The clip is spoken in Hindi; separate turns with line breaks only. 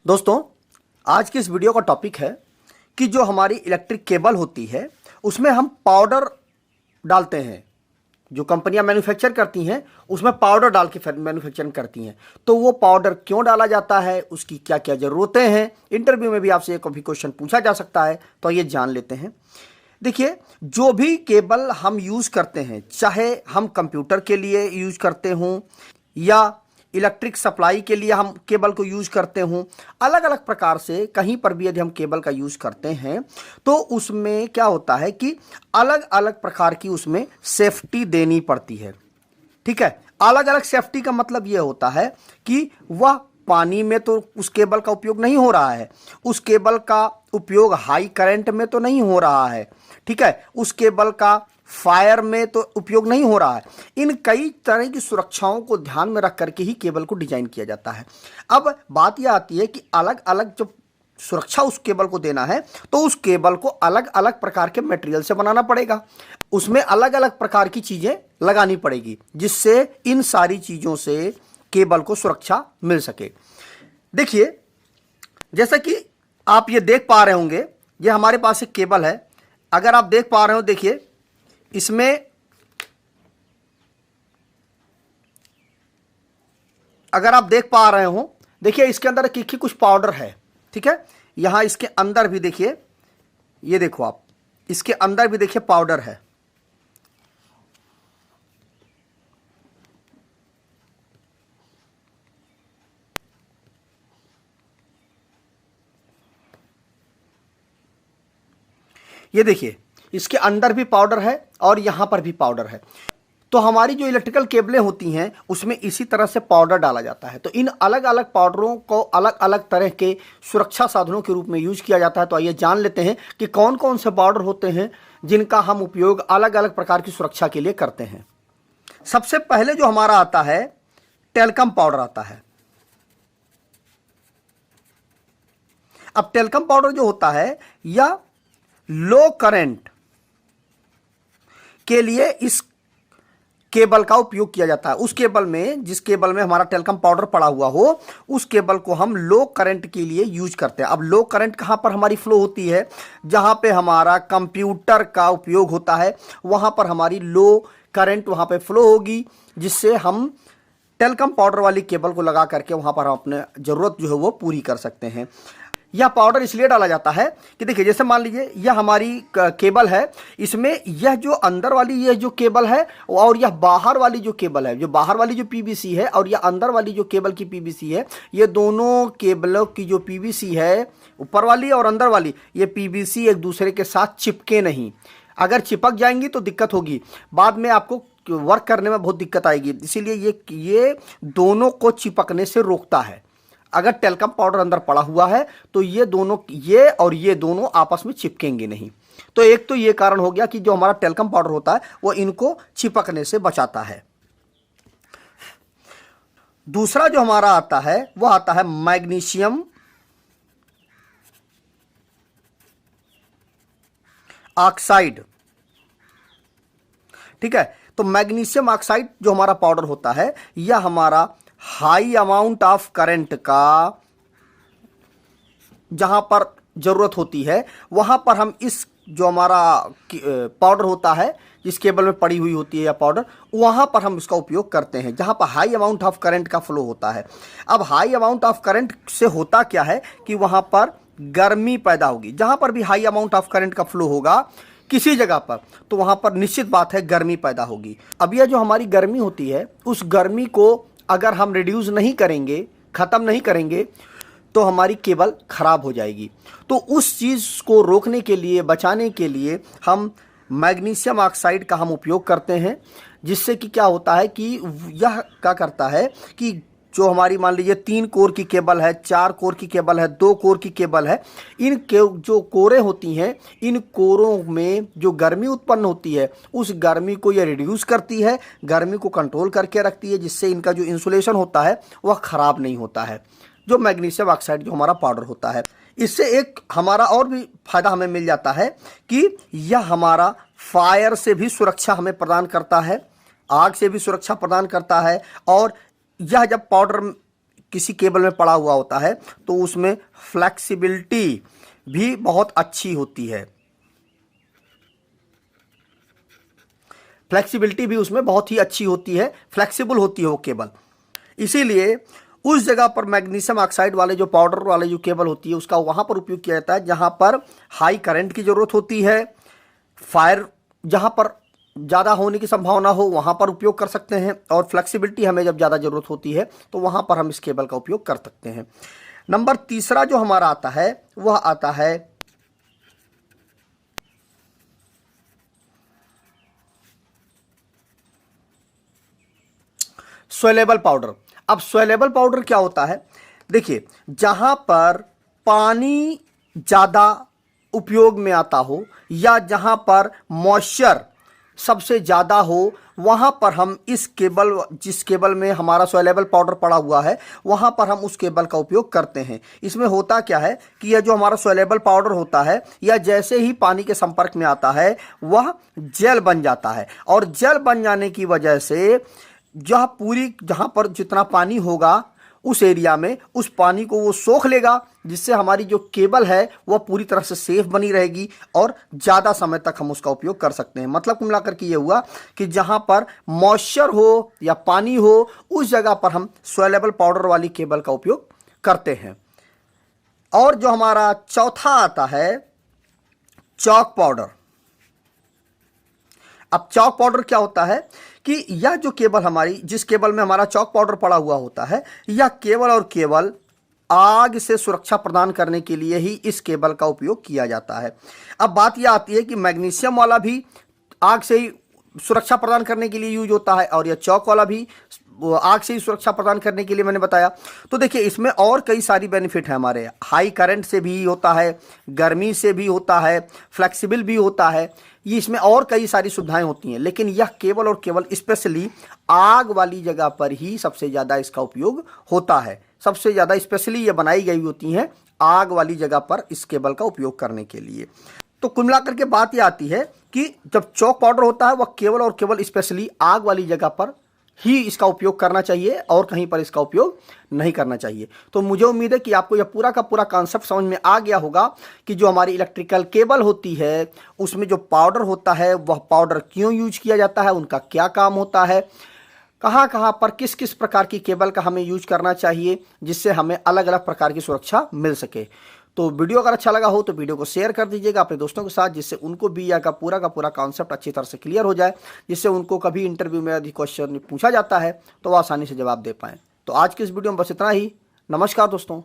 दोस्तों, आज की इस वीडियो का टॉपिक है कि जो हमारी इलेक्ट्रिक केबल होती है उसमें हम पाउडर डालते हैं। जो कंपनियां मैन्युफैक्चर करती हैं उसमें पाउडर डाल के मैन्युफैक्चरिंग करती हैं। तो वो पाउडर क्यों डाला जाता है, उसकी क्या क्या ज़रूरतें हैं, इंटरव्यू में भी आपसे एक कभी क्वेश्चन पूछा जा सकता है, तो ये जान लेते हैं। देखिए, जो भी केबल हम यूज़ करते हैं, चाहे हम कंप्यूटर के लिए यूज़ करते हों या इलेक्ट्रिक सप्लाई के लिए हम केबल को यूज़ करते हों, अलग अलग प्रकार से कहीं पर भी यदि हम केबल का यूज़ करते हैं तो उसमें क्या होता है कि अलग अलग प्रकार की उसमें सेफ्टी देनी पड़ती है। ठीक है, अलग अलग सेफ्टी का मतलब यह होता है कि वह पानी में तो उस केबल का उपयोग नहीं हो रहा है, उस केबल का उपयोग हाई करंट में तो नहीं हो रहा है, ठीक है, उस केबल का फायर में तो उपयोग नहीं हो रहा है। इन कई तरह की सुरक्षाओं को ध्यान में रख करके ही केबल को डिजाइन किया जाता है। अब बात यह आती है कि अलग अलग जब सुरक्षा उस केबल को देना है तो उस केबल को अलग अलग प्रकार के मटेरियल से बनाना पड़ेगा, उसमें अलग अलग प्रकार की चीजें लगानी पड़ेगी जिससे इन सारी चीजों से केबल को सुरक्षा मिल सके। देखिए, जैसा कि आप ये देख पा रहे होंगे, ये हमारे पास एक केबल है। अगर आप देख पा रहे हो, देखिए इसमें अगर आप देख पा रहे हो, देखिए इसके अंदर कुछ पाउडर है। ठीक है, यहां इसके अंदर भी देखिए, ये देखो आप, इसके अंदर भी देखिए पाउडर है। ये देखिए, इसके अंदर भी पाउडर है और यहां पर भी पाउडर है। तो हमारी जो इलेक्ट्रिकल केबलें होती हैं उसमें इसी तरह से पाउडर डाला जाता है। तो इन अलग अलग पाउडरों को अलग अलग तरह के सुरक्षा साधनों के रूप में यूज किया जाता है। तो आइए जान लेते हैं कि कौन कौन से पाउडर होते हैं जिनका हम उपयोग अलग अलग प्रकार की सुरक्षा के लिए करते हैं। सबसे पहले जो हमारा आता है, टेल्कम पाउडर आता है। अब टेल्कम पाउडर जो होता है या लो करंट के लिए इस केबल का उपयोग किया जाता है। उस केबल में, जिस केबल में हमारा टेल्कम पाउडर पड़ा हुआ हो, उस केबल को हम लो करंट के लिए यूज करते हैं। अब लो करंट कहां पर हमारी फ्लो होती है? जहां पे हमारा कंप्यूटर का उपयोग होता है वहां पर हमारी लो करंट वहां पे फ्लो होगी, जिससे हम टेल्कम पाउडर वाली केबल को लगा करके वहां पर हम अपने जरूरत जो है वो पूरी कर सकते हैं। यह पाउडर इसलिए डाला जाता है कि देखिए, जैसे मान लीजिए यह हमारी केबल है, इसमें यह जो अंदर वाली यह जो केबल है और यह बाहर वाली जो केबल है, जो बाहर वाली जो पीवीसी है और यह अंदर वाली जो केबल की पीवीसी है, ये दोनों केबलों की जो पीवीसी है, ऊपर वाली और अंदर वाली, ये पीवीसी एक दूसरे के साथ चिपके नहीं। अगर चिपक जाएंगी तो दिक्कत होगी, बाद में आपको वर्क करने में बहुत दिक्कत आएगी। इसीलिए ये दोनों को चिपकने से रोकता है। अगर टेल्कम पाउडर अंदर पड़ा हुआ है तो ये दोनों, ये और ये दोनों आपस में चिपकेंगे नहीं। तो एक तो ये कारण हो गया कि जो हमारा टेल्कम पाउडर होता है वो इनको चिपकने से बचाता है। दूसरा जो हमारा आता है वो आता है मैग्नीशियम ऑक्साइड। ठीक है, तो मैग्नीशियम ऑक्साइड जो हमारा पाउडर होता है, यह हमारा हाई अमाउंट ऑफ करंट का जहां पर जरूरत होती है वहां पर हम इस जो हमारा पाउडर होता है, जिस केबल में पड़ी हुई होती है या पाउडर, वहां पर हम इसका उपयोग करते हैं जहां पर हाई अमाउंट ऑफ करंट का फ्लो होता है। अब हाई अमाउंट ऑफ करंट से होता क्या है कि वहां पर गर्मी पैदा होगी। जहां पर भी हाई अमाउंट ऑफ करंट का फ्लो होगा किसी जगह पर, तो वहां पर निश्चित बात है गर्मी पैदा होगी। अब यह जो हमारी गर्मी होती है, उस गर्मी को अगर हम रिड्यूस नहीं करेंगे, खत्म नहीं करेंगे, तो हमारी केबल खराब हो जाएगी। तो उस चीज को रोकने के लिए, बचाने के लिए हम मैग्नीशियम ऑक्साइड का हम उपयोग करते हैं, जिससे कि क्या होता है कि यह क्या करता है कि जो हमारी मान लीजिए 3 कोर की केबल है, 4 कोर की केबल है, 2 कोर की केबल है, जो कोरें होती हैं, इन कोरों में जो गर्मी उत्पन्न होती है उस गर्मी को यह रिड्यूस करती है, गर्मी को कंट्रोल करके रखती है, जिससे इनका जो इंसुलेशन होता है वह खराब नहीं होता है। जो मैग्नीशियम ऑक्साइड जो हमारा पाउडर होता है, इससे एक हमारा और भी फायदा हमें मिल जाता है कि यह हमारा फायर से भी सुरक्षा हमें प्रदान करता है, आग से भी सुरक्षा प्रदान करता है। और यह जब पाउडर किसी केबल में पड़ा हुआ होता है तो उसमें फ्लेक्सिबिलिटी भी बहुत अच्छी होती है, फ्लेक्सिबिलिटी भी उसमें बहुत ही अच्छी होती है, फ्लेक्सिबल होती है वो केबल। इसीलिए उस जगह पर मैग्नीशियम ऑक्साइड वाले जो पाउडर वाले जो केबल होती है उसका वहां पर उपयोग किया जाता है जहां पर हाई करंट की जरूरत होती है, फायर जहां पर ज़्यादा होने की संभावना हो वहां पर उपयोग कर सकते हैं, और फ्लेक्सिबिलिटी हमें जब ज़्यादा ज़रूरत होती है तो वहां पर हम इस केबल का उपयोग कर सकते हैं। नंबर तीसरा जो हमारा आता है वह आता है सोलेबल पाउडर। अब सोलेबल पाउडर क्या होता है? देखिए, जहां पर पानी ज़्यादा उपयोग में आता हो या जहां पर मॉइस्चर सबसे ज़्यादा हो वहां पर हम इस केबल, जिस केबल में हमारा सोलेबल पाउडर पड़ा हुआ है वहां पर हम उस केबल का उपयोग करते हैं। इसमें होता क्या है कि यह जो हमारा सोलेबल पाउडर होता है या जैसे ही पानी के संपर्क में आता है वह जेल बन जाता है, और जेल बन जाने की वजह से जहां पर जितना पानी होगा उस एरिया में उस पानी को वो सोख लेगा, जिससे हमारी जो केबल है वह पूरी तरह से सेफ बनी रहेगी और ज़्यादा समय तक हम उसका उपयोग कर सकते हैं। मतलब कुल मिलाकर के ये हुआ कि जहां पर मॉइस्चर हो या पानी हो उस जगह पर हम सोलेबल पाउडर वाली केबल का उपयोग करते हैं। और जो हमारा चौथा आता है चॉक पाउडर। अब चॉक पाउडर क्या होता है कि यह जो केबल हमारी, जिस केबल में हमारा चॉक पाउडर पड़ा हुआ होता है, यह केवल और केवल आग से सुरक्षा प्रदान करने के लिए ही इस केबल का उपयोग किया जाता है। अब बात यह आती है कि मैग्नीशियम वाला भी आग से ही सुरक्षा प्रदान करने के लिए यूज होता है और यह चॉक वाला भी आग से ही सुरक्षा प्रदान करने के लिए मैंने बताया। तो देखिए, इसमें और कई सारी बेनिफिट है हमारे। हाई करंट से भी होता है, गर्मी से भी होता है, फ्लेक्सिबल भी होता है, ये इसमें और कई सारी सुविधाएं होती हैं। लेकिन यह केवल और केवल स्पेशली आग वाली जगह पर ही सबसे ज़्यादा इसका उपयोग होता है। सबसे ज़्यादा स्पेशली ये बनाई गई होती हैं आग वाली जगह पर इस केबल का उपयोग करने के लिए। तो कुल मिलाकर के बात यह आती है कि जब चॉक पाउडर होता है वह केवल और केवल स्पेशली आग वाली जगह पर ही इसका उपयोग करना चाहिए और कहीं पर इसका उपयोग नहीं करना चाहिए। तो मुझे उम्मीद है कि आपको यह पूरा का पूरा कॉन्सेप्ट समझ में आ गया होगा कि जो हमारी इलेक्ट्रिकल केबल होती है उसमें जो पाउडर होता है वह पाउडर क्यों यूज किया जाता है, उनका क्या काम होता है, कहाँ कहाँ पर किस किस प्रकार की केबल का हमें यूज करना चाहिए जिससे हमें अलग अलग प्रकार की सुरक्षा मिल सके। तो वीडियो अगर अच्छा लगा हो तो वीडियो को शेयर कर दीजिएगा अपने दोस्तों के साथ, जिससे उनको भी यह का पूरा कॉन्सेप्ट अच्छी तरह से क्लियर हो जाए, जिससे उनको कभी इंटरव्यू में यदि क्वेश्चन पूछा जाता है तो वो आसानी से जवाब दे पाएँ। तो आज की इस वीडियो में बस इतना ही। नमस्कार दोस्तों।